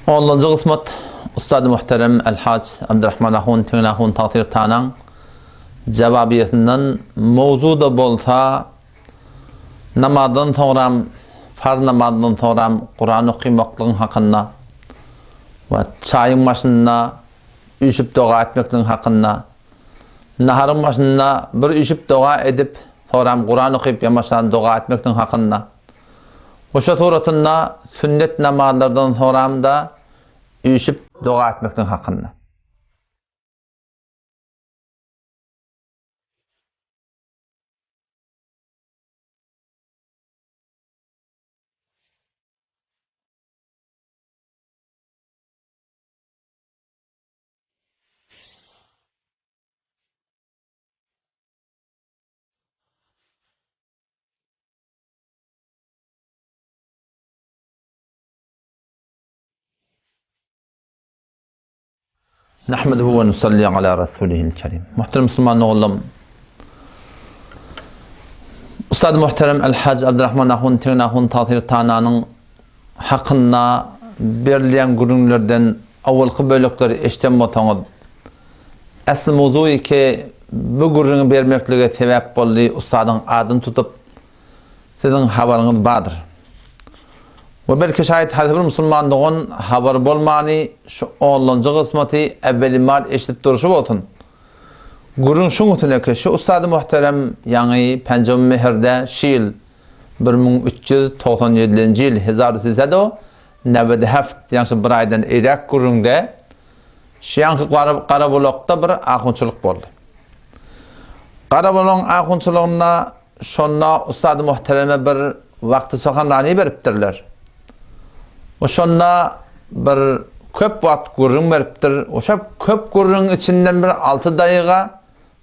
10. kısmet Ustad-ı Muhterem El-Hac Abdurrahman Ahun Tüngün Tağtir Tanan cevabiyetinden mevzuda bolsa namazdan sonra farz namazdan sonra Kur'an okumaklığın hakkında ve çayın başında üşüp dua etmekliğin hakkında naharın başında bir üşüp dua edip sonra Kur'an okuyup yamaşan dua etmekliğin hakkında Oşa turatında sünnet namazlardan sonra da üşüp dua etmekten hakkında. Nahmeduhu ve nusalli ala rasulihil kerim. Muhterem Müslüman oğlum. Ustad Muhterem El-Hac Abdurrahman Ahun Tüngün Tağtir Tananın hakkında verilen gurunlardan avvalki bölükleri eşten botanız. Aslı mevzu ki bu gurunu vermekliğe sebep bolli ustadın adını tutup sizin haberiniz vardır. Ve belki şayet her bir Müslümanlığın haber bolmani şu 10. kısmeti evveli mar eşitip duruşu olsun. Gurun şun ütüne ki şu Ustad-ı Muhterem yani Pencam Mehir'de şiil 1397 yıl 1897 yani bir aydan Irak gurunde şiyankı Karabulok'ta bir ahunçuluk oldu. Karabulok'un ahunçuluğuna şonna Ustad-ı Muhterem'e bir vakti sokan rani veriptirler. O şonna bir köp vakt gurrun veriptir. O şap köp gurrun içinden bir 6 dayiga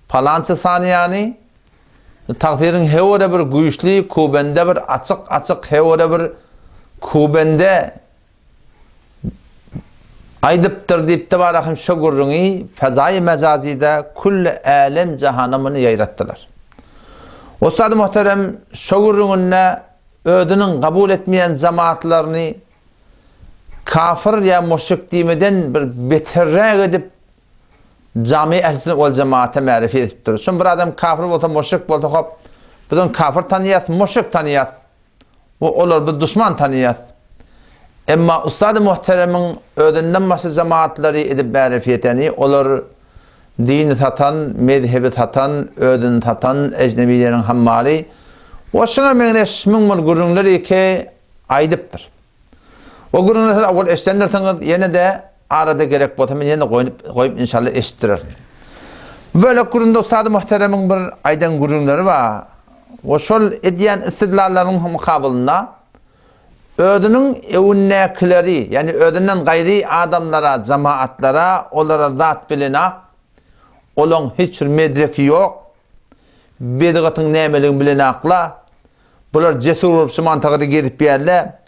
falanca saniyani takdirin hevore bir güçlü kubende bir açık hevore bir kubende aydıptır deyip de barakım şu gurrunu fezai mecazide kulle alem cehanamını yayrattılar. Ustad-ı Muhterem şu gurrununla ödünün kabul etmeyen cemaatlerini kafir ya müşrik demeden bir beterre edip cami ehlisine ol cemaate marifi etiptir. Çünkü bir adam kafir olsa müşrik olsa hop bütün kafir tanıyat, müşrik tanıyat. O olur bir düşman tanıyat. Ama Ustad-ı Muhterem'in ödünden başka cemaatleri edip marifi eteni olur dini satan, mezhebi satan, ödünü satan, ecnebilerin hammali. O şuna mengeşmin gurunları ki aydıptır. O gurunları avval eşlendirseniz yine de arada gerek botamı yine koyup inşallah eşittirir. Böyle gurunda Ustad-ı Muhterem'in bir aydan gurunları var. O şol ediyen istidlalların mukabilinde ödünün evunnekileri yani ödünden gayri adamlara, cemaatlara, onlara zat bilina olan hiçbir medreki yok. Bedigatın nemeliğini bilinakla bunlar cesur olup şu mantıkada gelip bir yerle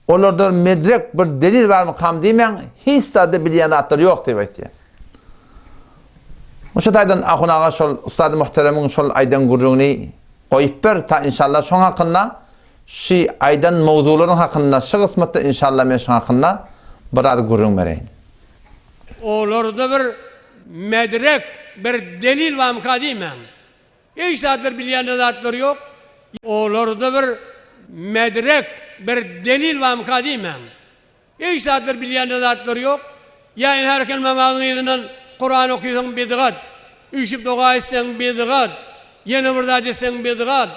onlarda medrek bir delil var mı kam demeyen hiç de bilyen atları yok deyip o şu taydan ahunağa şol Ustad-ı Muhterem'in şol aydan gurrunu koyup bir ta inşallah şun hakkında şu aydan mevzuların hakkında şu kısmette inşallah men şun hakkında bir adı gurrun vereyim. Onlarda bir medrek bir delil var mı kam demeyen hiç de bir bilyen atları yok. Onlarda bir medrek bir delil var mı kadimen? Hiç bir bilyen zatları yok. Yani her kelime mağnıyla Kur'an okuyorsan bidgat, üşüp dua etsen bidgat, yeni burada etsen bidgat,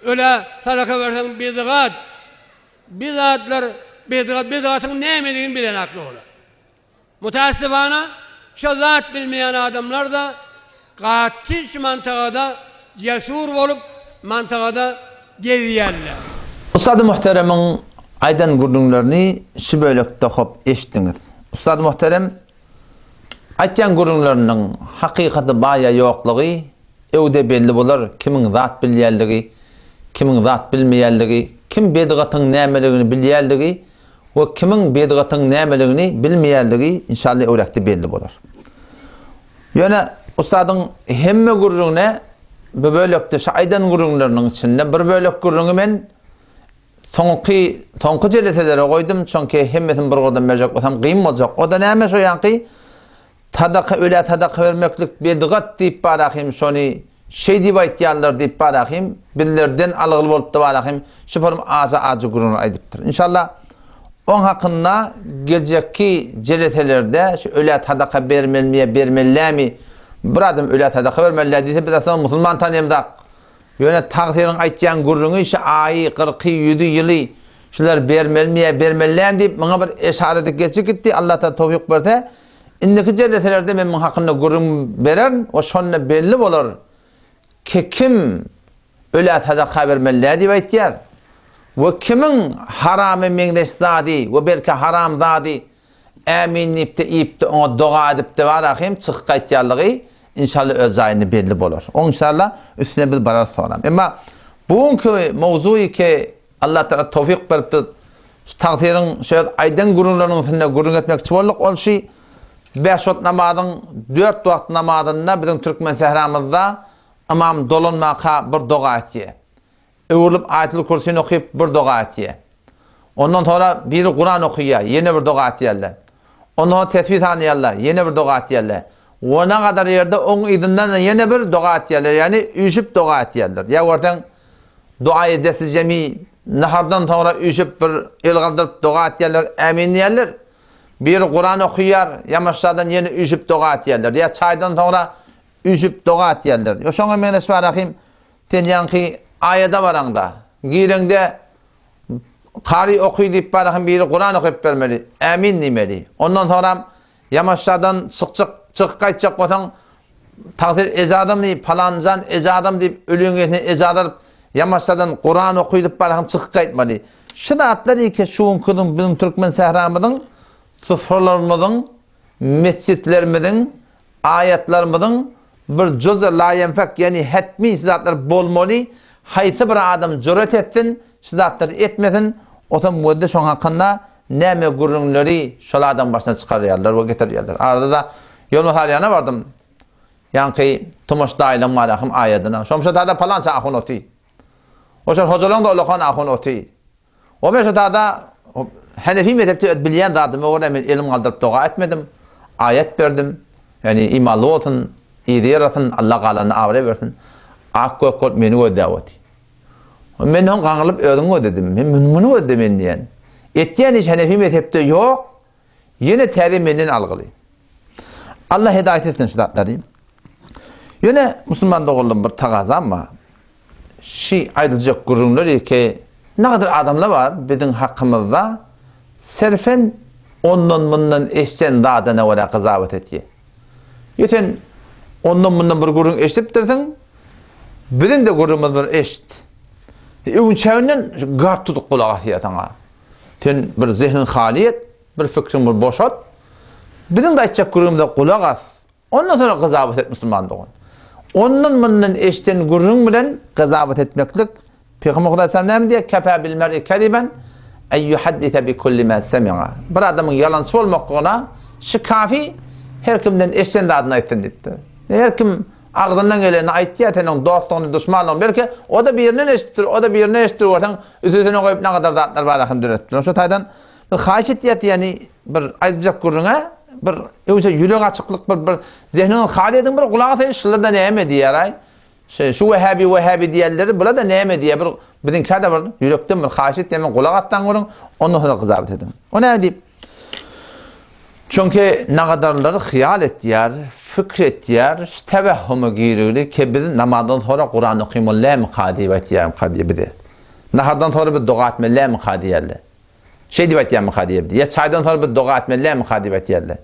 öyle sadaka versen bidgat. Bidatlar bidgatın ne emediğini bilen aklı olur. Mutasibana şu zat bilmeyen adamlar da katil şu mantıkada cesur olup mantıkada geziyerler. Ustad-ı Muhterem'in aydan gurunlarını şu bölükte hop eşittiniz. Ustad-ı Muhterem aytan gurunlarının hakikati baya yokluğu evde belli bulur. Kimin zat bilyerligi, kimin zat bilmeyerligi, kim bedigatın nemeliğini bilyerligi ve kimin bedigatın nemeliğini bilmeyerligi inşallah evlekte belli bulur. Yani Ustad'ın hemme gurununa bu bölükte şu aydan gurunlarının içinde bir bölük gurunu men Tonqı jeletelere koydum çünkü hemmetin bir gordan merjek bolsam kıyım bolacak. O da näme şo ýanky tadaka öle tadaka vermeklik bedigat diýip barahim şonu şey diýip aýtýarlar diýip barahim birlerden algyl bolup da barahim şuparum aza gurun aýdypdyr. İnşallah on hakynda geljekki jeletelerde şu öle tadaka bermelmi bir adam öle tadaka bermeli diýse biz aslında musulman tanýamdak. Ýöne tagdyryň aýtýan gurruny şu aýy 40 100 ýyly şular bermelän diýip maňa bir eşarede geçip gitdi. Allah ta tawfik berse indiki jeletelerde men maň hakynda gurrun beren o şonda belli bolar. Kim öle tadaka bermeli diýip aýtýar. Ve kimin haramı meňdeşzadi we belki haram zadi äminip de ipde ona doga edip de barahim çykyp gaýtýarlygy inşallah öz aýyny belli bolar. O inşallah üstüne biz barar soram. Emma bugünkü mawzuy ki Allah taala tawfik beripdi. Tagdyryň şeýle aýdan gurunlarynyň üstüne gurun etmekçi bolduk. Ol şi 5 wagt namazyň 4 wagt namazynda biziň türkmen sehramyzda imam dolanmaka bir doga etdi. Öwürlüp aýatyl kursyny okuyup bir doga etdi. Ondan sonra biri Kur'an okuýar, ýene bir doga etýärler. Ondan tesbih tanýarlar, ýene bir doga etýärler. Ona kadar yerde on idinden yine bir dua etýärler, yani üýşüp dua etýärler. Ya ordan dua edesi jemi nahardan sonra üýşüp bir el galdyryp dua etýärler, amin diýärler. Bir Kur'an okuýar, yamaşlardan yine üýşüp dua etýärler. Ya çaydan sonra üýşüp dua etýärler. Ýoşoňa men esbarahim tenýänki aýada baranda, gireňde qari okuýdy diýip barahim bir Kur'an okuýup bermeli, amin diýmeli. Ondan sonra yamaşlardan çık kaçacak botan takdir ezadam diýip palanjan ezadam diýip ölüňe ezadarıp yamaşsadan Kur'an okuyup barahym çıkyp gaýtmady. Şunaatlar iki şuň kudum bizim türkmen sehramynyň sıfırlarymyzyň mescitlerimizin ayetlerimizin bir cüz'ü la yenfek yani hetmi zatlar bolmaly. Haýsy bir adam jüret etsin, zatlar etmesin. Otam modde şoň hakynda näme gurrunlary şolardan başına çykarýarlar we getirýärler. Arada da yol mahalyana vardım. Yanki Tomaş daýlan marahym aýadyna. Şomşa da palança ahun oti. Oşar hojalan da olakan ahun oti. O meşada Hanefi mezhepde bilýän zadymy ora men ilim galdyryp doga etmedim. Ayet berdim. Yani imanly bolsun, ýa-da Allah galany awra bersin. Akkok meni ödäweti. Men on gaňlyp ödüň ödedim. Men muny ödedim diýen. Etýän iş Hanefi mezhepde ýok. Ýene täze menden algyly. Allah hidayet etsin şu zatları. Yine Müslüman doğuldum bir tagaza ama şi aýdylacak gurunlar ki ne kadar adamlar var bizim hakkımızda serfen ondan bundan eşten dağdana ola qızabet etdi. Yeten ondan bundan bir gurun eşitipdirsin, bizim de gurumuz bir eşit. Ünçäwinen gart tutup kulak asyatana. Ten bir zihnin haliyet, bir fikrin bir boşat. Bizim de aýtjak gurumda kulak as. Ondan sonra qızabet et Müslüman doğun. Ondan bundan eşten gurun bilen qızabet etmeklik Peygamber Aleyhisselam näme diýär? Kafa bil mer'i kadiben ay yuhaddisa bi kulli ma sami'a. Bir adamyň ýalansy bolmaklygyna şu kafi her kimden eşten dadyny aýtdyn diýipdi. Her kim agdyndan geleni aýtýar, teňiň dostlugyny, düşmanlygyny belki o da bir ýerden eşitdir, o da bir ýerden eşitdir bolsaň üstüne goýup ne kadar zatlar barahym döretdir. Şu taýdan bir haýyş etýär, ýani bir aýdjak gurruna bir öýse ýürek açyklyk bir zehniniň haliyetiň bir gulagy şollarda näme diýär? Şu Wahhabi diýerleri bula da näme diýär? Bir biziň kada bir ýürekden bir haýyş etýän gulagy atdan görüň, ondan sonra qızabet edin. O näme diýip? Çünkü ne kadarları hıyal etýär, fikr etýär, tevehhüme giýirli ki biz namazdan sonra Kur'an okuymaly mi qadiyy etýär, qadiyy bide. Nahardan sonra bir doga etmeli mi qadiyýärler. Şey diýip etýär mi qadiyy bide. Ya çaydan sonra bir doga etmeli mi qadiyy etýärler.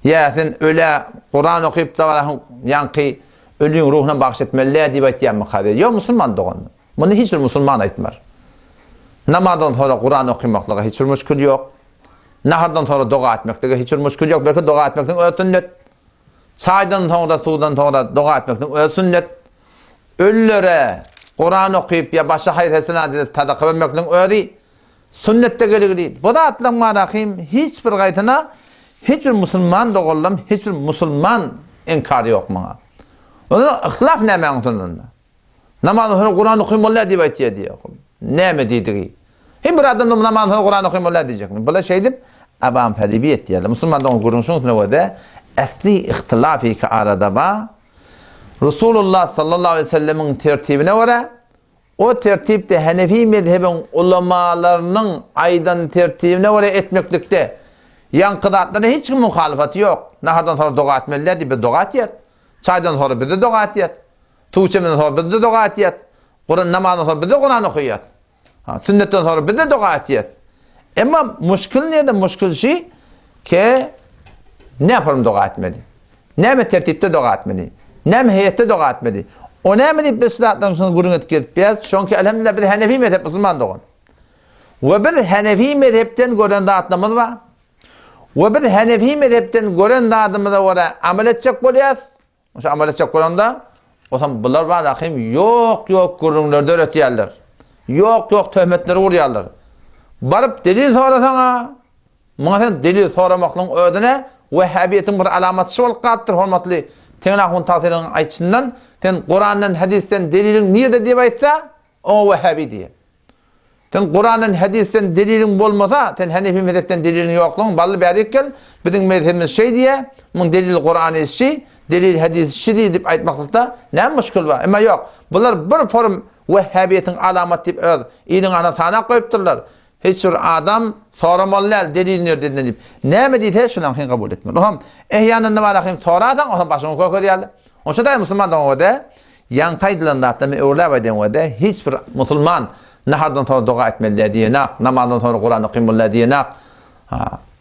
Ya sen öle Kur'an okuyup da ýanky ölüň ruhuna bagş etmeli diýip etýär mi qadiyy. Yo musulman dogan. Muny hiç bir musulman aýtmar. Namazdan sonra Kur'an okumaklyga hiç bir müşkül ýok. Nahardan sonra doga etmekde hiç bir müşkül ýok. Belki doga etmekden öz sünnet. Çaydan sonra, sudan sonra doga etmekden öz sünnet. Öllere Kur'an okuyup ya başka hayır hasenat edip tadaka vermekden özi sünnette geligli. Bu da atlanma rahim hiç bir gaytına hiç bir musulman doğullam, hiç bir musulman inkar yok bana. Onun ihtilaf näme antununda. Namazdan sonra Kur'an okuymalı diýip aýtýar diýär. Näme diýdigi? Hem bir adam namaz Kur'an okuymuyorlar diyecek mi? Böyle şey deyip abam fedibiyet diyorlar. Müslümanların kuruluşunun ne asli ihtilafı ki arada var. Resulullah sallallahu aleyhi ve sellemin tertibine var. O tertipte Hanefi mezhebin ulemalarının aydan tertibine var etmeklikte. Yankıdatlarına hiç muhalefeti yok. Nahardan sonra doğa etmeliler diye bir doğa etiyet. Çaydan sonra bir de doğa etiyet. Tuğçemden sonra bir de doğa etiyet. Kur'an namazdan sonra bir de Kur'an okuyat. Sünnetten sonra bir de doğa etiyet. Ama muşkil nerede? Muşkil şey ki ne yaparım doğa etmedi? Ne mi tertipte doğa etmedi? Ne mi heyette doğa etmedi? O ne mi deyip bir sıratların sonra gurun etkilip beyaz? Çünkü elhamdülillah bir Hanefi mezhep Müslüman doğun. Ve bir Hanefi mezhepten gören dağıtmamız var. Ve bir Hanefi mezhepten gören dağıtmamıza var. Amel edecek bolyaz. O amel edecek bolanda o zaman bunlar var rahim yok gurunlarda öğretiyerler. Yok töhmetleri vuruyorlar. Barıp delil sorasana. Muhasen delil soramakның ödüne Vehhabiyetin bir alamatçı olup qattır hormatly teňnahun tasirinin aytışından ten Kur'an'dan hadisten delilin nerede diye aytsa o Vehhabi diye. Ten Kur'an'dan hadisten delilin bolmasa ten Hanefi mezhepten delilin yokluğun ballı bärik gel bizim mezhebimiz şey diye mun delil Kur'an'ı şey delil hadis şey deyip aytmakta ne müşkül var ama yok. Bunlar bir form Vehhabiyetin alamat deyip iyinin ana sana koyupdurlar. Hiç bir adam soramalılar delil nerede deyip. Ne mi deyse şundan kim kabul etmiyor. Oğlum ehyanın ne var akım soradan o başını koy diyorlar. O şada Müslümandan o da yan kaydılan da öyle var o da hiçbir Müslüman nahardan sonra dua etmeliler diye namazdan sonra Kur'an okuymalılar diye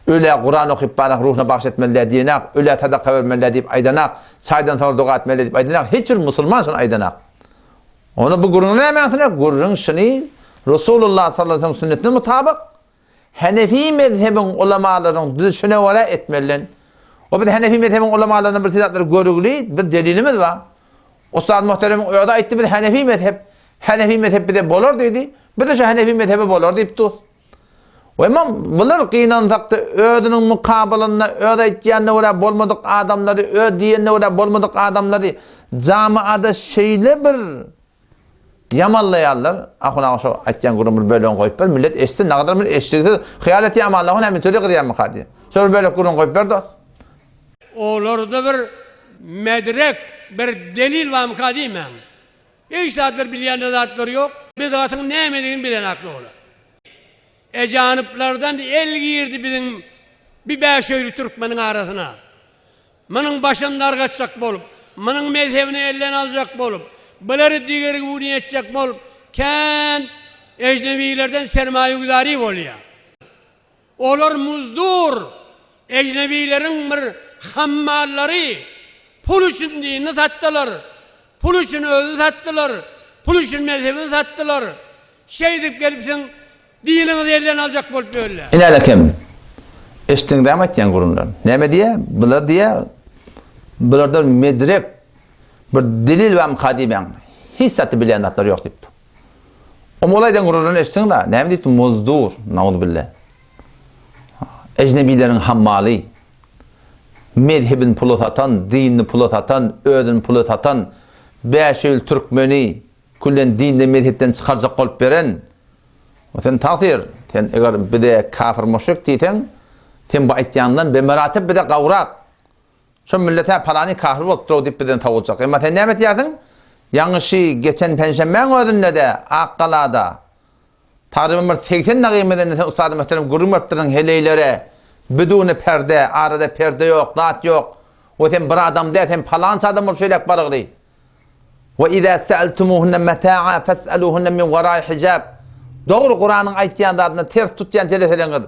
öyle Kur'an okuyup bana ruhuna bahşetmeliler diye öyle sadaka vermeliler deyip aydanak saydan sonra dua etmeliler deyip aydanak hiçbir Müslüman şunu aydanak. Onu bu gururun ne yapmasına? Gururun şunu Resulullah sallallahu aleyhi ve sellem sünnetine mutabık Hanefi mezhebin ulemalarının düşüne vara etmeliler. O bir Hanefi mezhebin ulemalarının bir sizatları görüglü bir delilimiz var. Ustad muhterem o da aytti bir Hanefi mezhep bir de bolor dedi. Bir de şu Hanefi mezhebi bolor deyip tuz. O imam bunlar kıynandıkta ödünün mukabalına öde etkiyenine vara bolmadık adamları ödeyenine vara bolmadık adamları camiada şeyle bir yamallayanlar ahuna şu aytgan gurumur böyle koyup millet eşsin ne kadar bir eşsiz hayaleti amallahun hem türlü qilyan maqadi. Şöyle böyle gurun koyup berdos. Olarda bir medrek, bir delil var mukadi men. Hiç zatlar bilyen zatlar yok. Bir zatın ne emediğini bilen aklı ola. Ecaniplerden el girdi bizim bir beşöylü Türkmenin arasına. Mının başında argaçacak bolup, mının mezhebini elden alacak bolup, bunları digeri bu niyetcek bolup, ken ecnebilerden sermaye-güzari oluyor. Olar muzdur, ecnebilerin bir hammalları, pul için dinini sattılar, pul için özü sattılar, pul için mezhebini sattılar. Şey deyip gelipsin, dininizi elden alacak bolup böyle. İnalekem, eştin devam etken kurumlar. Ne diye? Bunlar diye, bunlardan medrek, bir delil ve mukadiben hiç satı bilenatlar yok deyip. O olaydan kurumlarını eştin de, ne deyip? Muzdur, naudu billah. Ecnebilerin hammali, medhebin pulu satan, dinini pulu satan, ödün pulu satan, beşil Türkmeni, kullen dinini medhebden çıkaracak olup veren, o sen takdir, sen eğer bir de kafir müşrik deysen, sen bu aytyandan bir meratib bir de kavrak. Şu millete palani kafir olup deyip birden tavulacak. Ama sen ne emet yersin? Yanlışı geçen penşemben ödünle de, Akkala'da, Tarihim 80 nagimeden sen ustad muhterem gurum yaptırın heleylere biduni perde, arada perde yok, zat yok. O sen bir adam de sen palanca adam olup söyleyip barıglı. Ve izâ se'eltumuhunne metâ'a fes'elûhunne min varâi hicab. Doğru Kur'an'ın aytýan adına ters tutýan jeleseleňiz.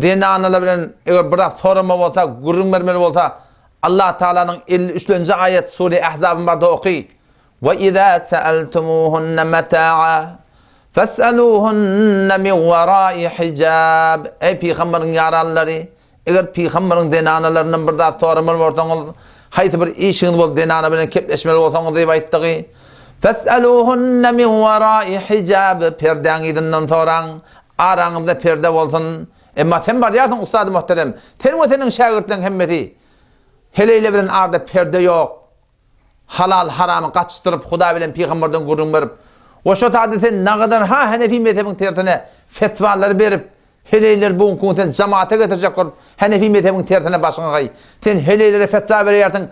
Dini analar bilen eger bir sorama bolsa, gurum bermeli bolsa, Allah Taala'nın 53-nji ayet Sure Ahzab'ın barda oky. Ve izâ se'eltumuhunne metâ'a Fes'aluhunne min varai hicab. Ey peygamberin yaralları, eğer peygamberin denanalarından bir daha sormalı bolsaňyz, haýsy bir işiňiz bolup denana bilen kepleşmeli bolsaňyz diýip aýtdygy. Fes'aluhunne min varai hicab. Perdeňizden soraň, araňyzda perde bolsun. Emma sen bar ýarsyň ustady muhterem. Sen we seniň şagirdleň hemmeti heleyle bilen arda perde yok. Halal haramy gaçystyryp Huda bilen peygamberden gurum berip o şu tadisen ne kadar Hanefi mezhebin tertine fetvalar berip heleyler bu kunten cemaate getirecek olup Hanefi mezhebin tertine başına gay. Sen heleylere fetva berertin.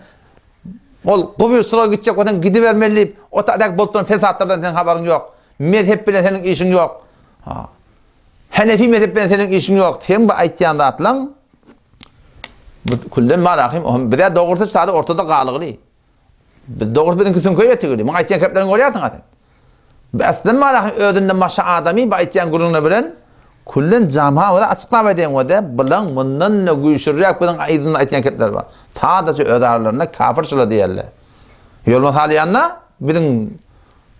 Ol kubur sıra gidecek odan gidivermeli. O tadak boltun fesatlardan senin haberin yok. Mezhep bilen senin işin yok. Ha. Hanefi mezhep bilen senin işin yok. Sen bu aytýanda atlan bu kullen marahim bir de doğurtu sade ortada galygy. Bir doğurt bilen kisin köýetigi. Men aytýan keplerini görýärsiň atan. Aslında marahim ödünde maşa adamy bu aytýan guruluna bilen kullen jama we açyklap edýän wede bilen mundan ne güýşürýär bilen aýdyn aytýan kepler bar. Tadaça ödarlarına kafirçiler diýerler. Ýolma halyanna biziň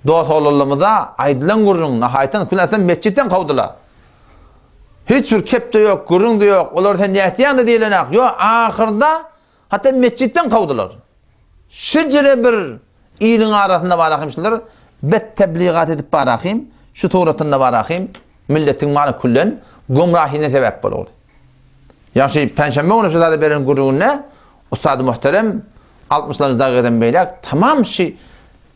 dost olalymyza aýdylan gurrun nahaýtan küläsen mescitten kawdylar. Hiç bir kepde yok, gurrun da yok. Olar sen näçe da diýilenak. Yo, ahyrda hatta mescitten kawdylar. Şejere bir ýylyň arasynda barahymşylar bet tebligat edip barahym, şu toratynda barahym, milletin many kullen gumrahyna sebäp bolýar. Ýaşy penşenbe günü şurada beren gurrunna Ustad muhterem 60'lardan gelen beyler tamam şey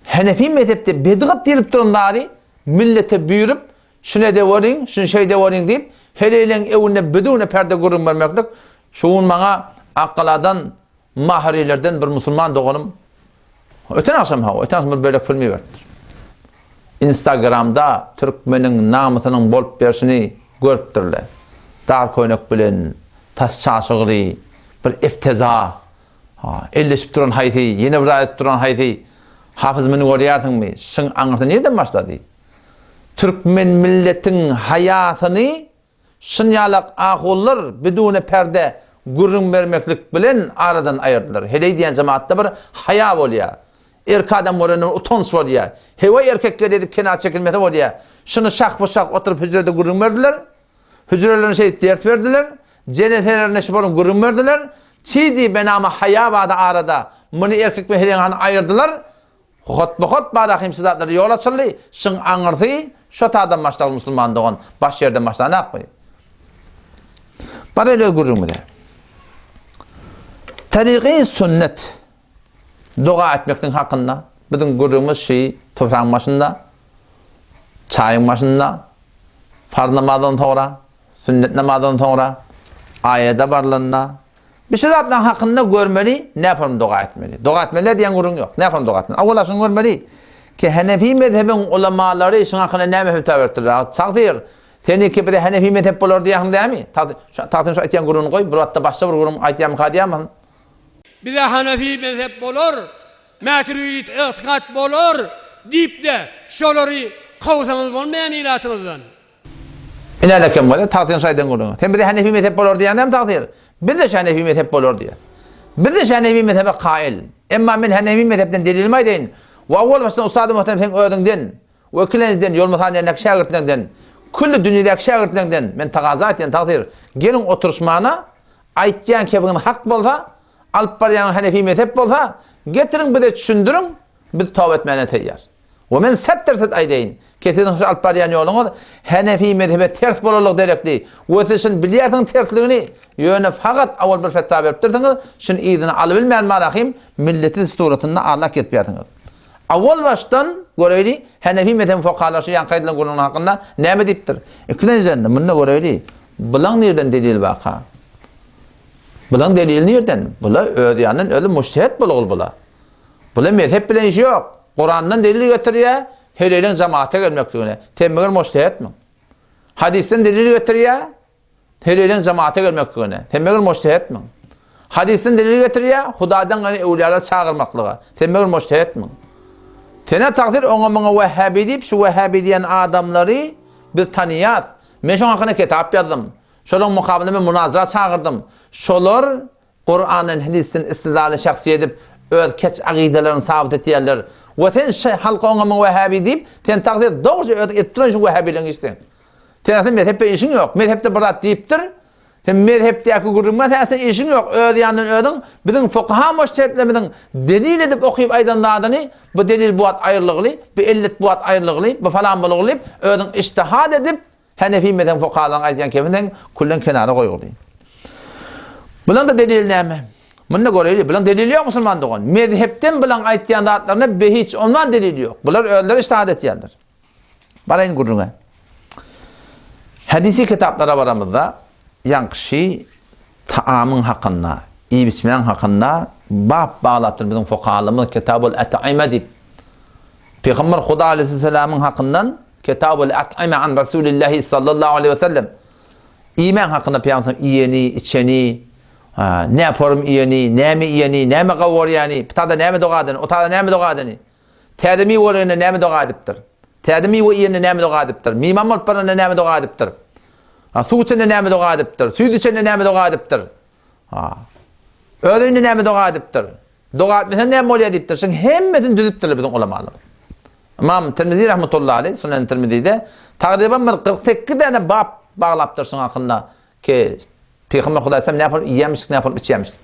Hanefi mezhepte bedgat diýip durýandy. Millete büýürüp şuna de waryň, şunu şey de waryň diýip heleylen evine bedune perde gurrun bermeklik. Şuun maňa akkaladan mahrilerden bir musulman doganym öten akşam bir böyle filmi berdi. Instagram'da Türkmenin namysynyň bolup berşini görüpdirler. Dar koynak bilen tas çaşygy bir ifteza. Elleşip duran haýsy, ýene bir aýat duran haýsy. Hafız meni görýärsiňmi? Şeň aňyrda nereden başlady? Türkmen milletin hayatyny şynýalak agullar bidune perde gurrun bermeklik bilen aradan aýyrdylar. Hele diýen jemaatda bir haya bolýar. Erk adam görene utans bolýar. Hewa erkekler edip kenar çekilmese bolýar. Şunu şak boşak oturup hücrede gurrun berdiler. Hücrelerine şey ders verdiler. Cenetelerine şiborun gurrun berdiler. Çidi benama haya bada arada. Muni erkek ve helen aýyrdylar. Hot barahim sizatları yol açıldı. Şın aňyrdy. Şo tadan başlar musulman dogan. Baş yerden başlanak mı? Bara öyle gurrun mu der? Tariqi sünnet dua etmektin hakkında bizim gurrumuz şey toprağın başında çayın başında farz namazdan sonra sünnet namazdan sonra ayete barlarında bir şey zaten hakkında görmeli ne yapalım dua etmeli. Dua etmeli diyen gurrun yok. Ne yapalım dua etmeli? Avvela şunu görmeli ki Hanefi mezhebin ulemaları şun hakkında ne mehbeta vertirler. Takdir seni ki bir de Hanefi mezhep bolor diýäň diými? Takdir şu aytýan gurrun koy bir hatta başga bir gurrun aytýam kadýam. Bir de Hanefi mezhep bolor, Maturidit itikat bolor diýip de şolary kawsaňyz bolmaýan ilatyňyzdan. Ine kim bolýar? Takdir şaýdan gurrun. Sen bir de Hanefi mezhep bolor diýändem takdir. Bir de Hanefi mezhep bolor diýär. Bir de Hanefi mezhebe qail. Emma men Hanefi mezhepden delilmay deýin. Wa awwal başdan ustady muhterem sen öýüňden, wekilinizden, ýolmasanýan şagirdlerinden, kulli dünýädäki şagirdlerinden men tagaza etýän takdir. Gelin oturuşmana aýtýan kebiň hak bolsa, alyp barýan Hanefi mezhep bolsa, getirin bir de düşündürün, biz tawba etmene teýýär. Wa men setterset aýdaýyn. Kesin şu alyp barýan ýoluňyz Hanefi mezhebe ters bolarlyk derekli. Wesi şun bilýärsiň tersligini ýöne faqat awal bir fetwa berip durdyňyz, şun ýygyny alyp bilmeýän marahim milletin suratynda Allah ketýärdiňiz. Awal başdan göreyli Hanefi mezhep fuqahaları ýan gaýdylan gurulun hakynda näme diýipdir? Ikincinden munna göreyli. Bulan nerden delil baka? Bulan delil nerden? Bula ödýanyň öli mujtehit bolýar bula. Bula mezhep bilen işi yok. Kur'an'dan delil getirýär, helelen cemaate gelmekdigine. Temmeger mujtehitmi? Hadisten delil getirýär, helelen cemaate gelmekdigine. Temmeger mujtehitmi? Hadisten delil getirýär, Hudadan gany ewliýalar çağırmaklygy. Temmeger mujtehitmi? Sene takdir oňa Wahhabi diýip şu Wahhabi diýen adamlary bir tanýat. Men şoň hakynda kitap ýazdym. Şolaryň mukabiline men munazara çağırdım. Şolar Kur'anyň hadisten istidlal şahsy edip öz keç agidelerini sabit etýärler. Ve sen halka oňa Wahhabi diýip, sen takdir dogry etdiren şu Wahhabileň işten. Sen mezhepde işin yok. Mezhepde birat diýipdir. Sen mezhepdäki gurulma sen işin yok. Ödýänden ödüň biziň fuqaha mujtehitlerimiň delil edip okuyup aýdanladyny, bu delil bu at aýrylykly, bu illet bu at aýrylykly, bu falan bolugly, ödüň ijtihad edip Hanefi mezhep fuqahalaryň aýdýan kebinden kullen kenara goýuldy. Bulan da delil näme? Munna göreli, bulan delil ýok musulman dogan. Mezhepden bilen aýtýan zatlaryna behiç ondan delil ýok. Bular özleri ijtihad etýärler. Baraýyn gurrunga. Hadisi kitaplara varamızda yankışı taamın hakkında, iyi bismillah hakkında bab bağlattır bizim fukahalımız Kitabul Et'ime deyip. Peygamber Huda Aleyhisselam'ın hakkından Kitabul Et'ime an Resulullah sallallahu aleyhi ve sellem. İman hakkında Peygamber iyeni, içeni, ne yaparım iyeni, ne mi iyeni, ne mi kavur yani, pitada ne mi doğadını, o tada ne mi doğadını, tedimi varını ne mi doğadıptır, tedimi ve iyeni ne mi doğadıptır, mimam olparını ne mi doğadıptır, su içinde ne mi doğadıptır, süt içinde ne mi doğadıptır, öğleyinde ne mi doğadıptır, doğadıptır, ne mi oluyor deyiptir, şimdi hemmetin düzüptür bizim ulamalı. İmam Tirmizi rahmetullahi aleyh, Sunan Tirmizi'de, takriben bir 42 tane bab bağlaptırsın hakkında ki Peygamber Huda Aleyhisselam ne yapar? Yemişlik ne yapar? İç yemişlik.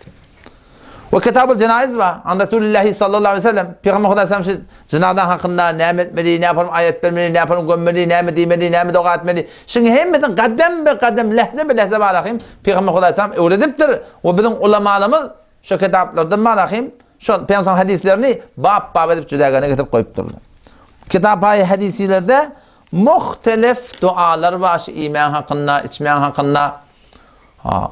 Ve Kitab-ı Cenayiz var. An Resulullah sallallahu aleyhi ve sellem Peygamber Huda Aleyhisselam cenadan hakkında ne etmeli, ne yaparım ayet vermeli, ne yaparım gömmeli, ne mi demeli, ne mi dua etmeli. Şimdi hemmetin kadem be kadem, lehze be lehze bağlayayım. Peygamber Huda Aleyhisselam öğretiptir. Ve bizim ulamalarımız şu kitaplardan bağlayayım. Şu Peygamber hadislerini bab edip cüdagana getirip koyup dururlar. Kitap-ı hadisilerde muhtelif dualar var. İman hakkında, içmeyen hakkında.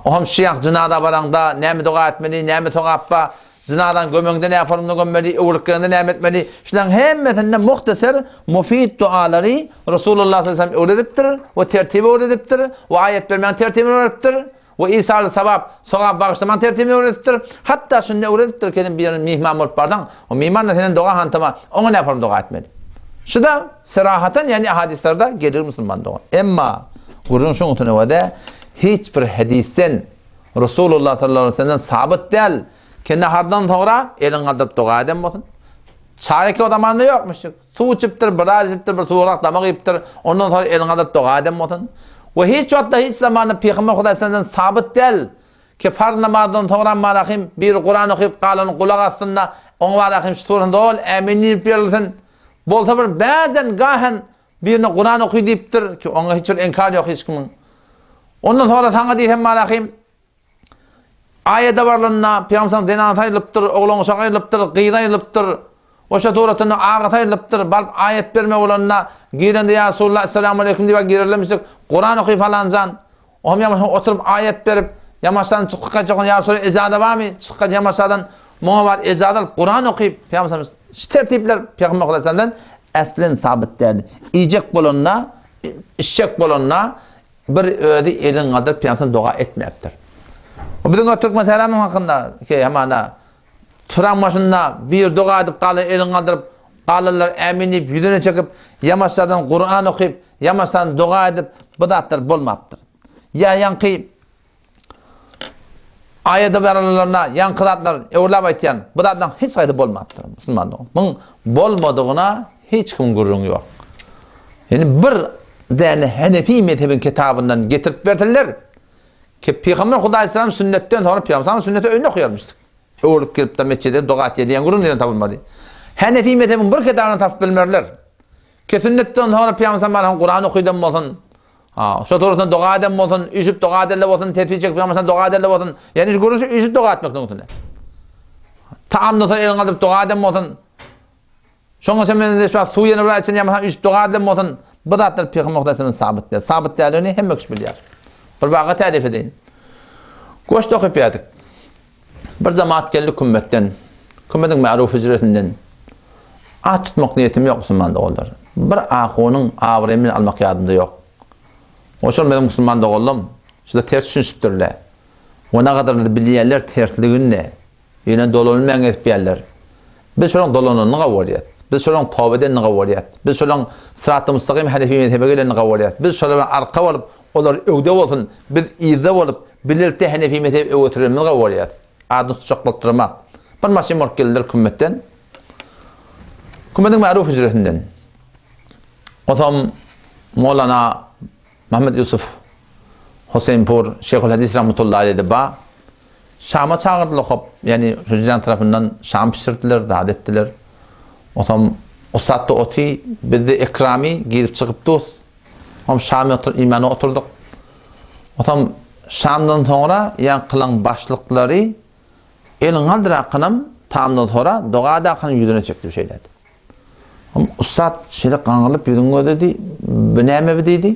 O hem şeyh zinada varanda ne mi dua etmeli, ne mi toqappa, zinadan gömüngde ne yaparım da gömmeli, uğurluklarında ne etmeli. Şunların hemmetinde muhteser, mufid duaları Resulullah sallallahu aleyhi ve sellem öğretiptir ve tertibi öğretiptir ve ayet vermeyen tertibini öğretiptir ve İsa'lı sevap bağışlaman tertibini öğretiptir. Hatta şunu öğretiptir ki bir mihman olup bardan, o mihmanla senin dua hantama, ona ne yaparım dua etmeli. Şu da serahaten yani hadislerde gelir Müslüman dua. Emma gurun şunu tunuvada hiçbir hadisten Resulullah sallallahu aleyhi ve sellem sabit değil ki nehardan sonra elin kaldırıp dua edem olsun. Çareki o zamanında yokmuş. Su içiptir, biraz içiptir, bir suğurak damak yiyiptir. Ondan sonra elin kaldırıp dua edem olsun. Ve hiç vakitte hiç zamanında Peygamber Huda Aleyhisselam'dan sabit değil ki farz namazdan sonra malahim bir Kur'an okuyup kalın kulak aslında onu malahim şuturunda ol eminleyip verilsin. Bolsa bir bazen gahen birini Kur'an okuy deyiptir ki ona hiç inkar yok hiç kimin. Ondan sonra sana diyeyim malahim ayette varlığına Peygamber denan sayılıptır, oğlunu sayılıptır, gıyda sayılıptır, o şaturatını ağa sayılıptır, barb ayet verme olanına girende ya Resulullah selamun aleyküm diye girirlemiştik, Kur'an okuy falancan, o hem yamaçtan oturup ayet verip, yamaçtan çıkıka çıkın ya Resulullah ecada var mı? Çıkıka yamaçtan muha var ecada Kur'an okuyup, Peygamber tertipler Peygamber Aleyhisselam'dan eslin sabit derdi. İyecek bolonuna, işecek bolonuna bir öde elin kadar Peygamber dua etmeyiptir. O bizim Türk meselamın hakkında ki hemen Turan başında bir dua edip kalı elin kaldırıp kalılar eminip yüzüne çekip yamaçlardan Kur'an okuyup yamaçlardan dua edip bıdattır bulmaptır. Ya yankı ayette verilenlerine yankılatlar evlab aytyan bıdattan hiç sayıda bulmaptır Müslüman. Bunun bolmadığına hiç kim gurrun yok. Yani bir tane Hanefi mezhebin kitabından getirip verdiler ki Peygamber Huda Aleyhisselam sünnetten sonra Peygamber sünneti önüne koyarmıştık. Öğürlük gelip de meçhede dua diyen gurrun diyen tapılmadı. Hanefi mezhebin bir kitabını tapıp bilmerler. Ki sünnetten sonra Peygamber Kur'an okuydan olsun. Şu doğrusunda dua eden olsun, üşüp dua ederle olsun, tetbicek Peygamber dua ederle olsun. Yani gurrun üşüp dua etmek noktada. Taamdan sonra elin kaldırıp dua eden olsun. Şoňa sen su ýene bir için ýa-da üç dua edip bolsun. Bu da Peygamber Aleyhisselam sabit değil. Sabit değerlerini hem öküş bilýär. Bir waga tädif edin. Goşt okuyup ýadyk. Bir zamaat geldi kümmetten. Kümmetin ma'ruf hicretinden. At tutmak niyetim yok Müslüman oğullar. Bir ahonyň awremini almak ýadymda yok. Oşol men Müslüman oğlum. Şurada ters düşünüpdirler. Ona kadar bilýärler tersligini. Ýene dolanmayan etýärler. Biz şoň dolanyny gawalýat. Biz şoň tawbeden gawalýat. Biz şoň sırat-ı mustaqim hedefi mezhebine gawalýat. Biz şoň arka bolup, olar öwde bolsun, biz ýerde bolup, bilelte hedefi mezhep öwütürmüz gawalýat. Ady tutjak boltyrmak. Bir maşyn mort geldiler kümmetten. Kümmetin ma'ruf hicretinden. Otam Mollana Muhammed Yusuf Husaynpur Şeyhül Hadis rahmetullahi aleyhi ba Şam'a çağırdılar hop. Yani Hücran tarafından Şam pişirdiler, davet ettiler. Otam Ustad oti bizde ikrami girip çıkıptı. Ham Şam'a imana oturduk. Otam Şam'dan sonra yan kılan başlıkları elin aldıra kınım tamamdan sonra doğada kınım yüzüne çekti bir şeylerdi. Ustad şeyde kanırlıp yüzüne dedi. Bu neyme dedi?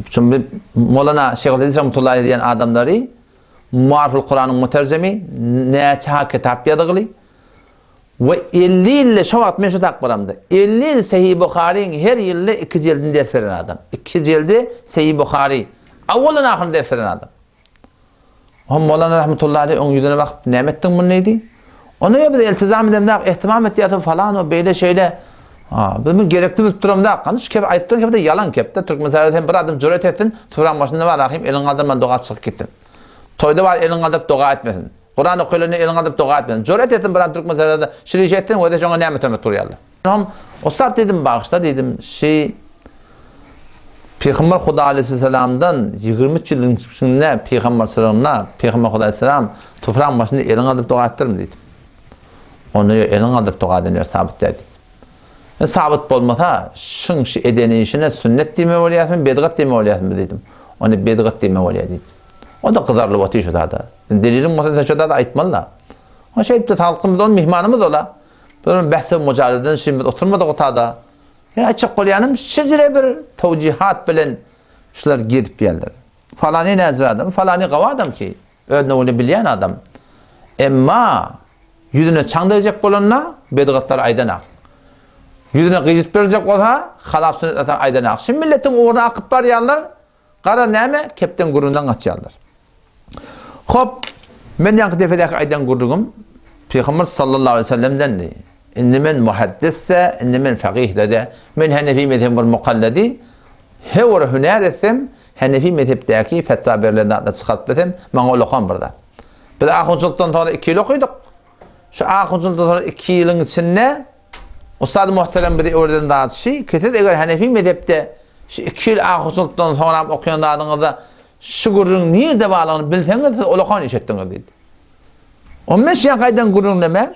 Çünkü Molana Şeyh Aziz rahmetullahi diyen adamları Muariful Kur'an'ın muterzemi neçe kitap yadıgılı ve 50 yıl şavat meşhur akbaramda 50 yıl Sahih Bukhari'nin her yılı 2 cildini ders veren adam. 2 cildi Sahih Bukhari. Avvalın ahırını ders veren adam. O Molana rahmetullahi aleyh onun yüzüne bakıp ne ettin bunu neydi? Onu ya bir iltizam edemde ihtimam etiyatı falan o böyle şeyle bizim gerekli bir durumda kanış kep ayıttığın kep de yalan kep de Türk meseleden bir adım cüret etsin Turan başında var rahim elin kaldırman doğa çıkıp gitsin. Toyda var elin kaldırıp doğa etmesin. Kur'an okuyulunu elin kaldırıp doğa etmesin. Cüret etsin bir adım Türk meselede şiriş ettin o da şuna nimet ömür turuyarlar. O saat dedim bağışta dedim Peygamber Huda Aleyhisselam'dan 23 yılın içinde Peygamber Sallallahu Peygamber Huda Aleyhisselam Turan başında elin kaldırıp doğa ettirir mi dedim. Onu elin kaldırıp doğa edenler sabit dedi. Sabit bolmasa şun edeni işine sünnet deme oliyatmı, bedgat deme oliyatmı dedim. Onu bedgat deme oliyat dedim. O da kızarlı batı şu da. Delilim masada şu da aytmalı. O şey de halkımız on mihmanımız ola. Böyle bahse mücadeleden şimdi oturmadık otada. Yani açık qolyanım şecere bir tevcihat bilen şular gidip yerler. Falani nazir adam, falani qava adam ki ödne onu bilen adam. Emma yüzüne çandıracak bolanna bedgatlar aydanak. Yüzüne gıcıt verecek olsa halaf sünnet atan aydan ak. Şimdi milletin uğruna akıp var yanlar. Kara neme? Kepten gurundan kaçıyorlar. Hop, ben yankı defedeki aydan gurduğum Peygamber sallallahu aleyhi ve sellem'den de inni men muhaddisse, inni men faqih dedi. Men Hanefi mezhebi ve mukalledi. Hevr hüner etsem Hanefi mezhebdeki fetva verilenden de çıkartıp desem ben okuyan burada. Biz ahunculuktan sonra 2 yıl okuduk. Şu ahunculuktan sonra 2 yılın içinde Ustad muhterem bir oradan daha kesin eğer Hanefi mezhepte şu 2 yıl ahutuluktan sonra okuyan adınızda şu gururun nerede bağlandığını bilseniz olakan iş ettiniz dedi. 15 yan kaydan gururun deme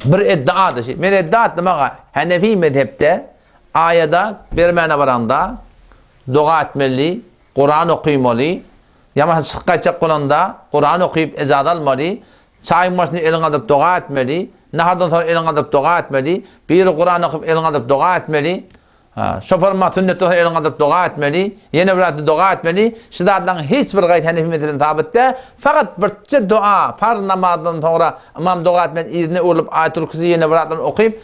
bir iddiadır. Ben iddia ettim Hanefi mezhepte ayada bir mene varanda dua etmeli, Kur'an okuymalı, yama çıkacak olanda Kur'an okuyup ecad almalı, çay başını elin alıp dua etmeli, nahardan sonra elin alıp dua etmeli, bir Kur'an okuyup elin alıp dua etmeli, şoför matünnetten sonra elin alıp dua etmeli, yeni bir dua etmeli. Şiddetlen hiçbir gayet Hanefi mezhebinin tabitte, fakat bir dua, farz namazdan sonra imam dua etmeli, izne olup ayetul kürsi yeni bir okuyup,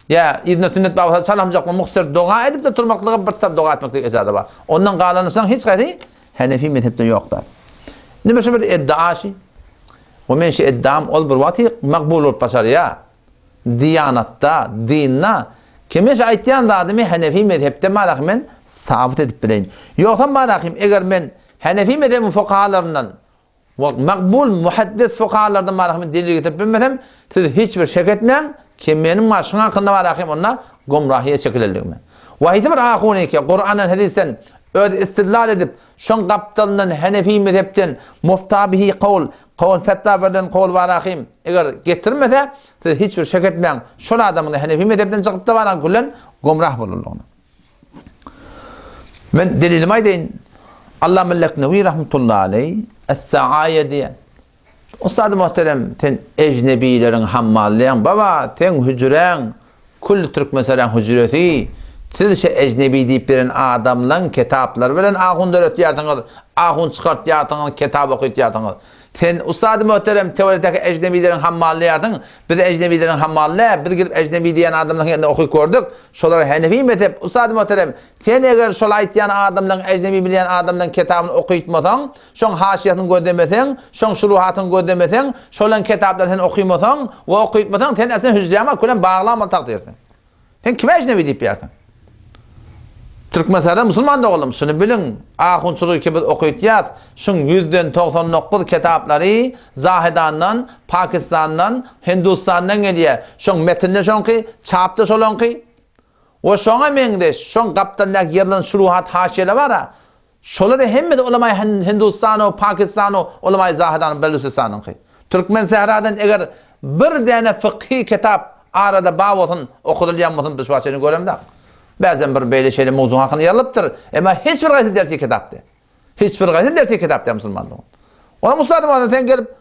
ya izne sünnet babası çalamacak mı muhsir dua edip de durmaklığı bir sabah dua etmeklik ecadı var. Ondan kalanırsan hiç gayet Hanefi mezhebinde yoktur. Ne bir bir iddia şey. O men şey iddiam ol bir vati makbul ol başarıya. Diyanatta, dinna kimiş aytyan da adamı Hanefi mezhepte malakmen sabit edip bileyin. Yoksa malakım eğer ben Hanefi mezhebin fukahalarından makbul muhaddis fukahalardan malakmen delil getirip bilmesem siz hiçbir şek etmeyin ki benim maaşına hakkında malakım onunla gumrahiye çekilirliğime. Vahidi bir ahuni ki Kur'an'ın hadisen öyle istidlal edip şun kaptalından Hanefi mezhepten muftabihi kavl fetva verden kavl varahim eğer getirmese siz hiçbir şek etmeyin şun adamın Hanefi mezhepten çıkıp da varan kullan gumrah bulurlar onu. Ben delilim aydeyin Allah Mellek Nevi rahmetullahi aleyh Es-Sa'aya diye Ustad-ı muhterem ten ecnebilerin hammallayan baba ten hücren kul Türk mesela hücreti siz ecnebi deyip veren adamlan kitaplar veren ahun dört yartınız ahun çıkart yartınız kitap okuyut yartınız sen ustad-ı muhterem teorideki ecnebilerin hammallayardın biz ecnebilerin hammallaya biz gidip ecnebi diyen adamların yanında okuyup gördük şolar Hanefi mezhep ustad-ı muhterem sen eğer şol aytyan adamdan ecnebi bilen adamdan kitabını okuyutmasan şon haşiyatını gördemesen şon şuruhatını gördemesen şolan kitaplarını sen okuymasan ve okuyutmasan sen aslında hüccama kulen bağlama takdirsin sen kime ecnebi deyip yersin Türk mesela Müslüman da oğlum şunu bilin ahunçuluğu ki biz okuyutuyat şun 199 kitapları Zahidan'dan, Pakistan'dan, Hindistan'dan geliyor şun metinde şun ki çapta şolun ki o şuna mengde şun kaptanlık yerlen şuruhat haşiyeli var ha şola da hem de olamay Hindistan'ı, Pakistan'ı olamay Zahidan'ı, Belusistan'ı ki Türkmen Sehra'dan eğer bir tane fıkhi kitap arada bağlatın okudulyanmasın biz şu açını görem de bazen bir böyle şeyle mevzu hakkında yalıptır. Ama hiçbir gayet dersi kitaptı. Hiçbir gayet dersi kitaptı Müslümanlığın. Ona Müslüman sen gelip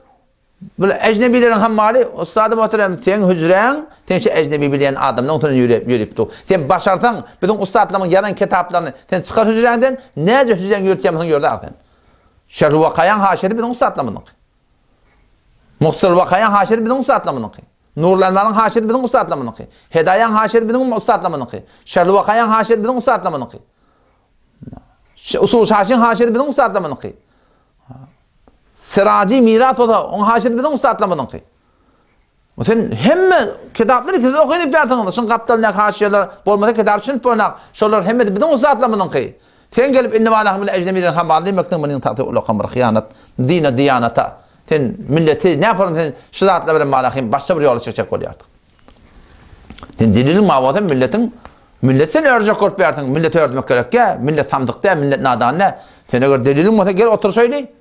Böyle ecnebilerin hammali, ustadı muhterem, sen hücren, sen şu ecnebi bilen adamın ondan yürüyüp dur. Sen başarsan, bütün ustadlamın yanan kitaplarını, sen çıkar hücrenden, nece hücren yürüteceğimizin gördü artık. Şerh-i Vakayan haşeri bizim ustadlamının. Muhsır Vakayan haşeri bizim ustadlamının. Nurlanların haşeri bizim ustadlamının. Hedayan haşeri bizim ustadlamının. Şerh-i Vakayan haşeri bizim ustadlamının. Usul Şaşin haşeri bizim ustadlamının. Siraci miras o da onun haşeri bizim ustadlamının. Sen hemme kitapları ikisi okuyup yaptın. Şun kaptalnak haşiyeler bolmasa kitap için pornak. Şolar hemme bizim ustadlamının. Sen gelip inne malahum bil ecnemilerin hamalli mektubun tatı ulu kamr khiyanat dine diyanata. Sen milleti ne yaparım sen şiratla bir malahim başka bir yola çıkacak oluyor artık. Sen dilinin mavatan milletin örcek korp yaptın. Milleti ördürmek gerek ya. Millet samdıkta, millet nadan ne? Sen eğer delilin olsa gel otur söyle.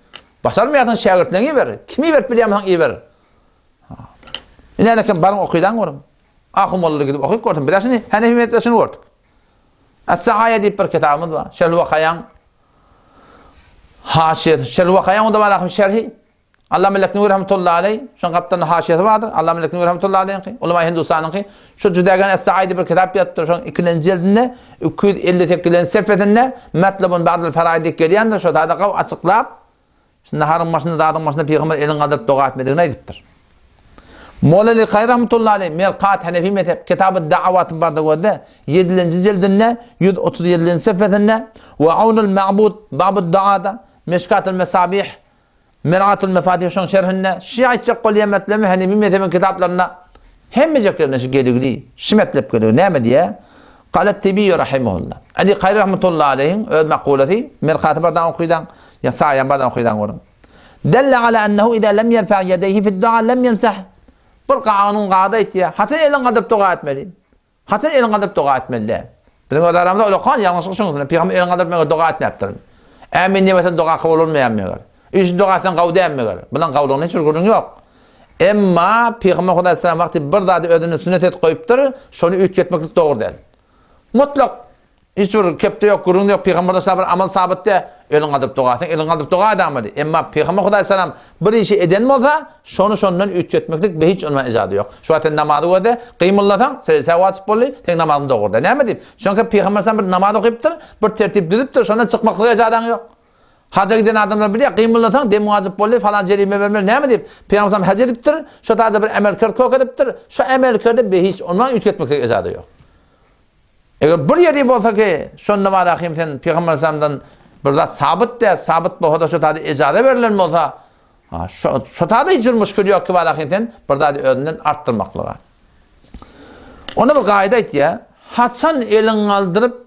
Başar mı yaptın şagirdine ver? Kimi verip bileyemezsen iyi ver. İnanırken barın okuydan görüm. Ahım oğlu gidip okuyup gördüm. Bir de şimdi Hanefi medresini gördük. Es-Sa'aya deyip bir kitabımız var. Şerh-i Vakayan haşiyet. Şerh-i Vakayan o da var akım şerhi. Allah Melek Nuri rahmetullahi aleyh. Şun kaptanın haşiyeti vardır. Allah Melek Nuri rahmetullahi aleyh. Ulema Hindustan'ın ki. Şu cüdagan Es-Sa'aya deyip bir kitap yaptır. Şun 2. cildinde 258. sefetinde metlubun ba'dil feraidlik geliyendir. Şu da kav açıklap. Şimdi harın başında dağdın başında Peygamber elin kadar dua etmediğine ediptir. Moğleli Kayr rahmetullahi aleyh. Merkat Hanefi mezhep kitabı davatın barda gördü. 7. cildinde 137. sefetinde ve Avnul Ma'bud babud duada Meşkatul Mesabih Meratul Mefatih şun şerhinde şiayetçe koliyemetlemi Hanefi mezhebin kitaplarına hemmeceklerine şu geliyor. Şimetlep geliyor. Ne mi diye? Qalet Tibiyyü rahimahullah. Adi Kayr rahmetullahi aleyhin öz makuleti Merkatı bardan okuydan ya sa'yan bardan okuydan görün. Delle ala ennehu idâ lem yerfa yedeyhi fid du'a lem yemsah. Bir kanun qada etdiye. Hatın elin qadırıp dua etmeli. Hatın elin qadırıp dua etmeli. Bizim aramızda öyle kan yanlışlık şunu. Peygamber elin qadırıp dua etmeptir. Amin nimetin dua kabul olmayanmıyor. İş duasından qavda etmiyor. Bundan qavlığın hiç urgunun yok. Emma Peygamber Huda Aleyhisselam vakti bir dadi ödünü sünnet et koyuptur. Şunu üç etmeklik doğru değil. Mutlak hiçbir kepte yok, gurun yok. Peygamber'de sabır amal sabitte elin qadırıp dua etsin. Elin qadırıp dua edemeli. Emma Peygamber Huda Aleyhisselam bir işi eden mi olsa şondan üç etmeklik ve hiç onunla icadı yok. Şu aten namazı gördü. Kıymullatan sevacip bolli tek namazını doğurdu. Ne mi diyeyim? Çünkü Peygamber sen bir namaz okuyuptur, bir tertip düdüptür. Şondan çıkmaklık icadan yok. Hacca giden adamlar biliyor. Kıymullatan de muacip bolli falan cerime vermeli. Ne mi diyeyim? Peygamber sen hac ediptir. Şu tarzda bir emel kök ediptir. Şu emel kırdı ve hiç onunla üç etmeklik icadı yok. Eğer bir yeri olsa ki şonda var akım sen Peygamber Aleyhisselam'dan bir zat sabit bu hoda şu tarzda icade verilen mi olsa şu tarzda hiç bir müşkül yok ki var akım sen bir zat ödünden arttırmaklığa. Ona bir kaide et ya. Haçan elin kaldırıp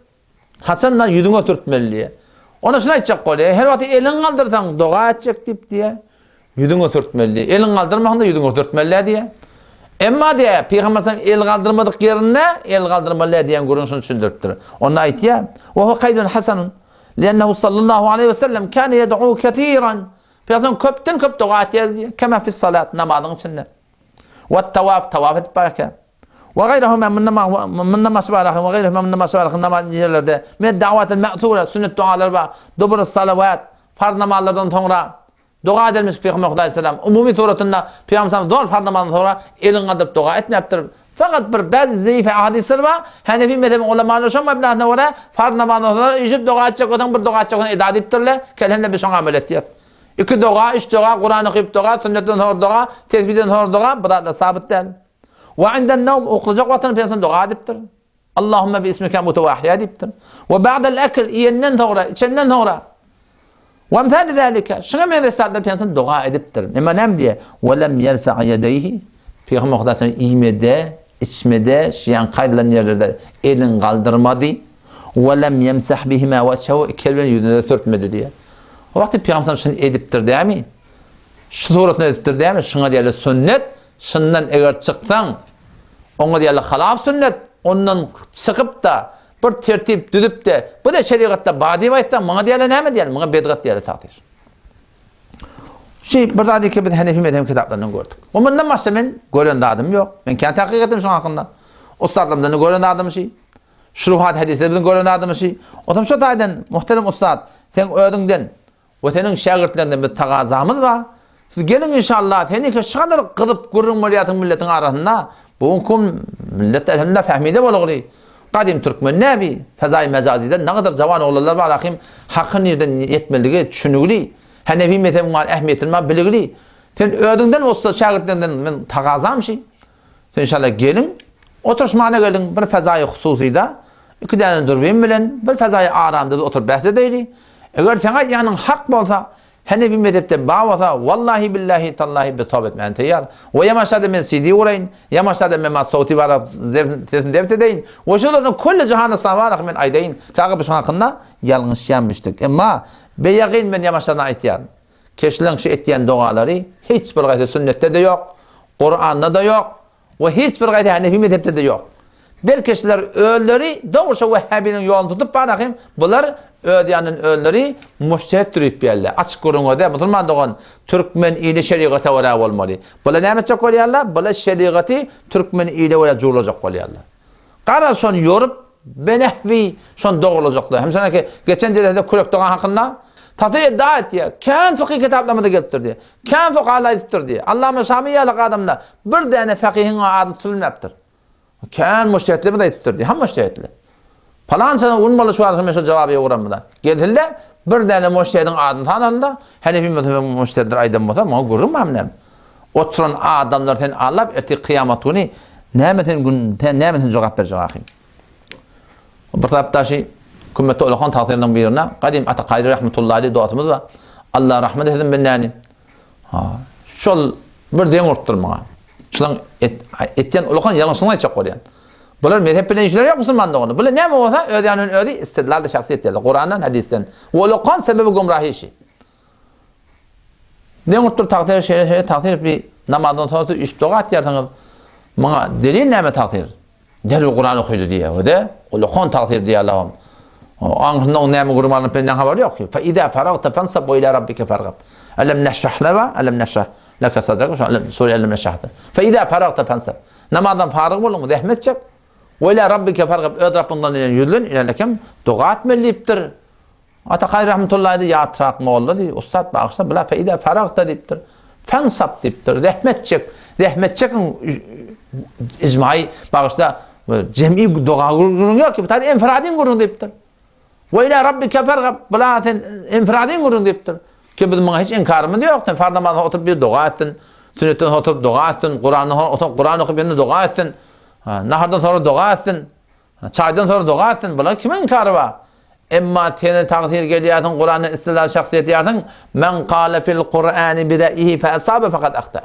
haçanla yüzüne sürtmeli. Ona şuna edecek oluyor. Her vakit elin kaldırsan dua edecek deyip diye yüzüne sürtmeli. Elin kaldırmakında yüzüne sürtmeli diye. Emma diye Peygamber sen el kaldırmadık yerine el kaldırmalı diyen görünüşünü düşündürttür. Onun ayet ya. Ve hu kaydun hasanun. Lennehu sallallahu aleyhi ve sellem kâne yed'u ketiran. Peygamber köp dua ediyor diye. Kema fis salat namazın içinde. Ve tavaf edip baraka. Ve gayrahuma min namaz baraka ve gayrahuma min namaz baraka namaz yerlerde. Min da'vatel ma'thura sünnet dualar var. Dubur salavat farz namazlardan sonra dua edilmiş Peygamber Aleyhisselam umumi suretinde Peygamber zor farz namazından sonra elin kaldırıp dua etmeyiptir. Fakat bir bazı zayıf hadisler var. Hanefi mezhebin ulemaları şu meblağına göre farz namazından sonra icip dua edecek olan bir dua edecek olan eda ediptirler. Kelimle bir şuna amel ettiler. 2 dua, 3 dua, Kur'an okuyup dua, sünnetten sonra dua, tesbihden sonra dua, bu da sabit değil. Ve inden nevm okuyacak vatanı Peygamber dua ediptir. Allahümme bi ismike mutevahhiye ediptir. Ve ba'del ekil yiyenden sonra, içenden sonra وَمْثَالِ ذَٰلِكَ şuna medreselerde Peygamber dua ediptir. Ama ne diye? وَلَمْ يَرْفَعْ يَدَيْهِ Peygamber Aleyhisselam yemede, içmede, şiyan kaydılan yerlerde elin kaldırmadı. وَلَمْ يَمْسَحْ بِهِمَا وَجْهَهُ kelben yüzüne sürtmedi diye. O vakti Peygamber şunu ediptir değil mi? Şu suretini ediptir değil mi? Şuna diyelim sünnet, şundan eğer çıksan, ona diyelim halaf sünnet, ondan çıkıp da bir tertip düdüp de bu da şeriatta badi vaytdan bana diyelim ne mi diyelim? Bana bedgat diyelim takdir. Bir daha ki biz Hanefi mezhebi kitaplarından gördük. Ondan başka ben gören adım yok. Ben kendi hakikatim şunun hakkında. Ustadlarımdan gören adım şey. Şuruhat hadislerden gören adım şey. Otam şu taydan muhterem ustad sen ödünden ve senin şagirdlerinden bir tagazamız var. Siz gelin inşallah teni ki şanır kılıp gurrun milletın milletin arasında bugün millet elhamdülillah fehmide bolugly. Kadim Türkmen nebi fezai mecazide ne kadar cavan oğullar var akim hakkın yerden yetmeligi düşünügli. Hanefi mezhebin var ehmiyetin biligli. Sen ödünden olsa şagirdlerinden men tagazam şey. Sen inşallah gelin oturuşmana gelin bir fezai hususida iki tane durbin bilen bir fezai aramda otur bahs edeyli. Eğer sana yanın hak bolsa Hanefi mezhepte bağlasa vallahi billahi tallahi bir tövbe etmeyen teyar. Ve yamaçlarda men CD uğrayın, yamaçlarda men masauti var sesin devlet edeyin. Ve şuların kulli cihana savarak men aydeyin. Kağı bir hakkında yanlış yanmıştık. Ama beyaqin men yamaçlarına aytyan. Keşilen şey ettiyen duaları hiçbir gayet sünnette de yok, Kur'an'da da yok ve hiçbir gayet Hanefi mezhepte de yok. Bir kişiler ölleri doğrusu Vehhabi'nin yolunu tutup bakayım. Bunlar ödyanın ölleri müştehit türüp yerler. Açık kurun da Müslüman doğan Türkmen ile şeriatı vara olmalı. Bunlar ne yapacak oluyorlar? Bunlar şeriatı Türkmen ile vara olacak oluyorlar. Qara son yorup benehvi son doğulacaklar. Hem sana ki geçen derede Kurek doğan hakkında tatır iddia etti. Kan fıkıh kitaplarında getirdi. Kan fuqahalar getirdi. Allame Şamiyalık adamlar bir tane fakihin adı tutulmayaptır. Kan müştehitli mi de ettirdi? Ham müştehitli. Falanca unmalı şu adamın mesela cevabı uğramada. Geldiler bir tane müştehidin adını tanıdılar. Hanefi mezhebi müştehidler aydan bolsa ma görürüm hem. Oturan adamlar sen Allah'p erti kıyametini nemetin cevap verecek. Bir tarafta şey kümmette olakan takdirden birine kadim ata Kayri rahmetullahi aleyhi duasımız var. Allah rahmet etsin bennani. Şol bir den urtturmağa. Şulan etken olakan yanlışını aytacak bolýan. Bular mezhep bilen işler yok Müslüman doğunu. Bular näme bolsa ödyanın ödi istidlal şahsiyet dedi. Kur'an'dan, hadisten. Olakan sebebi gumrahi işi. Den urttur takdir şey takdir bir namazdan sonra 3 dogat ýardyňyz. Maňa delil näme takdir? Deril Kur'an okuydu diye. Öde olakan takdir diye Allah'ım. Anhından näme gurmanın penden haber yok ki. Fa ida faragta fansab ila rabbika fargab. Alam nashah laka alam nashah laka sadrak Suriye alam nashah. Fa ida faragta fansab. Namazdan farıg bolun, rahmet çek. Ve ila rabbika fargab. Öz Rabbinden yüzlün ilerlekem dua etmeliyiptir. Ata Kayri rahmetullahi ya trakma oldu di. Ustad bağışla bila fa ida faragta diptir. Fansab diptir. Rahmet çek. Rahmet çekin icmai bağışla cem'i dua gurun yok ki. Tabi enfradin gurun diptir. Ve ila rabbike fargab bulaten infradin gurun diptir. Ki bizim hiç inkarımız yok. Farz namazına oturup bir dua etsin. Sünnetten oturup dua etsin. Kur'an okuyup bir dua etsin. Nahardan sonra dua etsin. Çaydan sonra dua etsin. Bula kimin inkarı var? Emma tene takdir geliyatın Kur'an'ın istilal şahsiyeti yartın. Men kâle fil Kur'ani bire'ihi fe esabe fakat akta.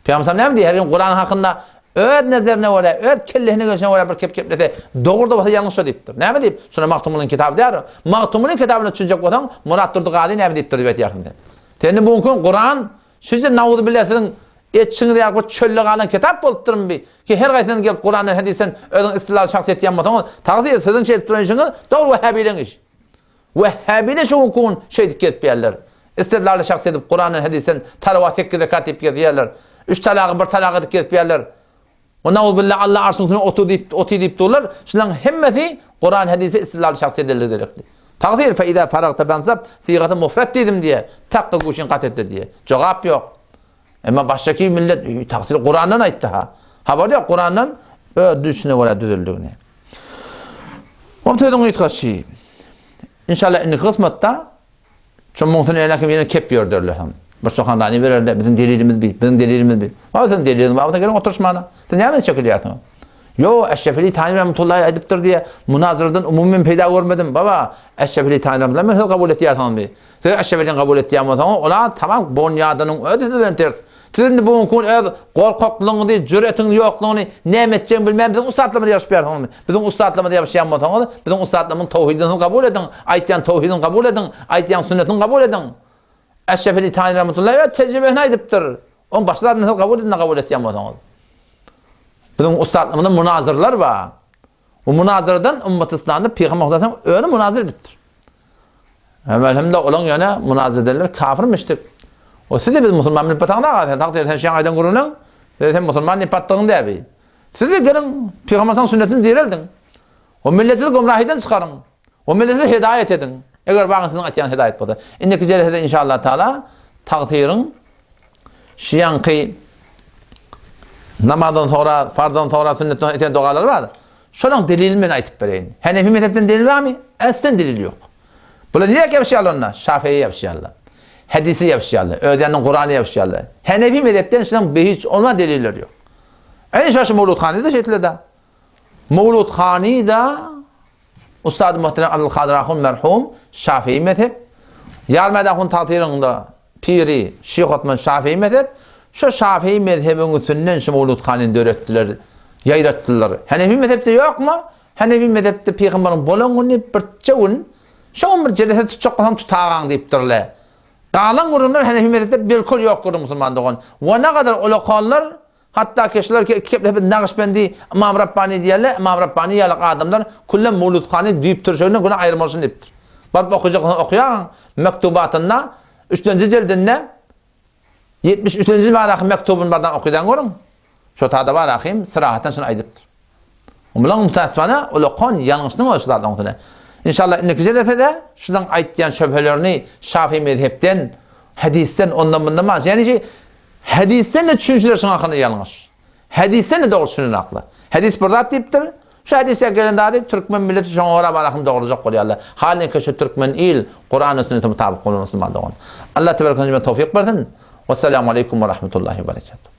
Peygamber ne diyor? Her gün Kur'an hakkında öd nezerine ola, öd kellehine göçene ola bir kep-keplete doğru da olsa yanlış deyiptir. Ne mi deyip? Sonra Maktumul'un kitabı der. Maktumul'un kitabını düşünecek olsan Murat Durduqadi ne mi deyiptir diyet yardım der. Senin bugün Kur'an sizin nauzu billahi'nin etçini yargı çöllü kalan kitap bolupturun bi. Ki her gaysının gelip Kur'an'ın hadisen özün istilal şahsiyeti yanmadan takdir sizin şey ettirişini doğru Vehhabi'nin iş. Vehhabi'ne şu hukukun şeydik ketip yerler. İstilal şahsiyeti Kur'an'ın hadisen tarva 8 rekat etip yerler. 3 talaqı 1 talaqı ketip yerler. Ve nauzu billahi Allah arsın otu deyip durlar. Şunların hemmeti Kur'an hadisi istilal şahsiyeti edilir. Takdir fe ida faragta fansab sigatı mufrad dedim diye. Takkı kuşun kat etti diye. Cevap yok. Ama baştaki millet takdir Kur'an'dan aytti ha. Haber yok Kur'an'dan düşüne var düzüldüğüne. O tedin itkaşı. İnşallah inni kısmetta çok muhtemelen elakim yerine kep yordurlar ham. Bir sokanlarını verirler. Bizim delilimiz bir. Bizim delilimiz bir. Ama sen delilin var. Ama gelin oturuşmana. Sen ne çekiliyorsun? Yo Eşrefili Tanrı rahmetullahi ediptir diye münazaradan umumen peyda görmedim. Baba Eşrefili Tanrı rahmetullahi kabul etti yaratan bir. Sen Eşrefili'nin kabul ettiği ama ola tamam bonyadanın ödesi ben ters. Sizin bu mümkün korkaklığı değil, cüretin yokluğunu ne edeceğini bilmem bizim ustadlamada yapışıyor. Bizim ustadlamada yapışayanmadan bizim ustadlamın tevhidini kabul edin. Ayetlerin tevhidini kabul edin. Ayetlerin sünnetini kabul edin. Eşrefili Tanrı rahmetullahi tecrübehine ediptir. Onun başlarını nasıl kabul edin, kabul ettiğinmadan. Bizim ustadlamada münazırlar var. O münazırdan ümmet İslam'da Peygamber Muhammed'den öyle münazır ediptir. Elhamdülillah olan yana münazır ederler kafirmiştir. O siz de biz Müslüman milletinde zaten takdir sen şan aydan gurunun sen Müslüman nipattığın diye bir. Siz de gelin Peygamber'in sünnetini direldin. O milleti gumrahiden çıkarın. O milleti hidayet edin. Eğer bağın sizin atiyan hidayet budur. İndeki cerhede inşallah Teala takdirin şiyanki namazdan sonra, farzdan sonra, sünnetten eten dualar var. Şonuň delilini men aýtyp bereýin. Hanefi mezhepden delil barmy? Aslen delil ýok. Bular niye ýapşýarlar onda? Şafii ýapşýarlar. Hadisi ýapşýarlar. Öýdäniň Qur'any ýapşýarlar. Hanefi mezhepden şonuň behiç olma deliller ýok. Aýny şaşy Mawlud-Hany da şeýtlede. Mawlud-Hany da Ustad Muhterem Abdulkadir Ahun merhum Şafii mezhep. Yarmadahun tatirinde piri Şeyh Osman Şafii mezhep. Şu Şafii mezhebinin üstünden şu Mawlud-Hanyny döretdiler, ýaýratdylar. Hanefi mezhepde ýokmy? Hanefi mezhepde peýgamberiň bolanyny bir çawun şoň bir jelese tutjak tutagaň diýipdirler. Galan gurumlar Hanefi mezhepde belkul ýok gurun musulmandygyň. Wa ne kadar ulaqanlar hatta kişiler ki hep Naqşbendi, İmam Rabbani diýerler, İmam Rabbani ýalyk adamlar kullam Mawlud-Hany diýip durşyny güne aýyrmaşyn diýipdir. Barıp okuýan mektubatynda 3-nji jeldinde 73-nji baraky mektubyny bardan okuýdan görüň. Şo tada barakym sirahatdan şunu aýdypdyr. Umulan mutasifana ulaqan ýalňyşyň bolşylardan öňüne. İnşallah indiki jeldede şundan aýtýan şöbhelerini Şafii mezhepden, hadisten ondan bundan emas. Yani hadisten de düşünçler şuna hakkında yanlış. Hadisten de doğru düşünün aklı. Hadis burada diýipdir. Şu hadise gelende adı Türkmen milleti şuna ora barakım doğrucak bolýarlar. Halbuki şu Türkmen il Kur'an sünnete mutabık bolmasyny. Allah tebaraka ve tawfik bersin. Vesselamu aleykum ve rahmetullahi ve berekatuhu.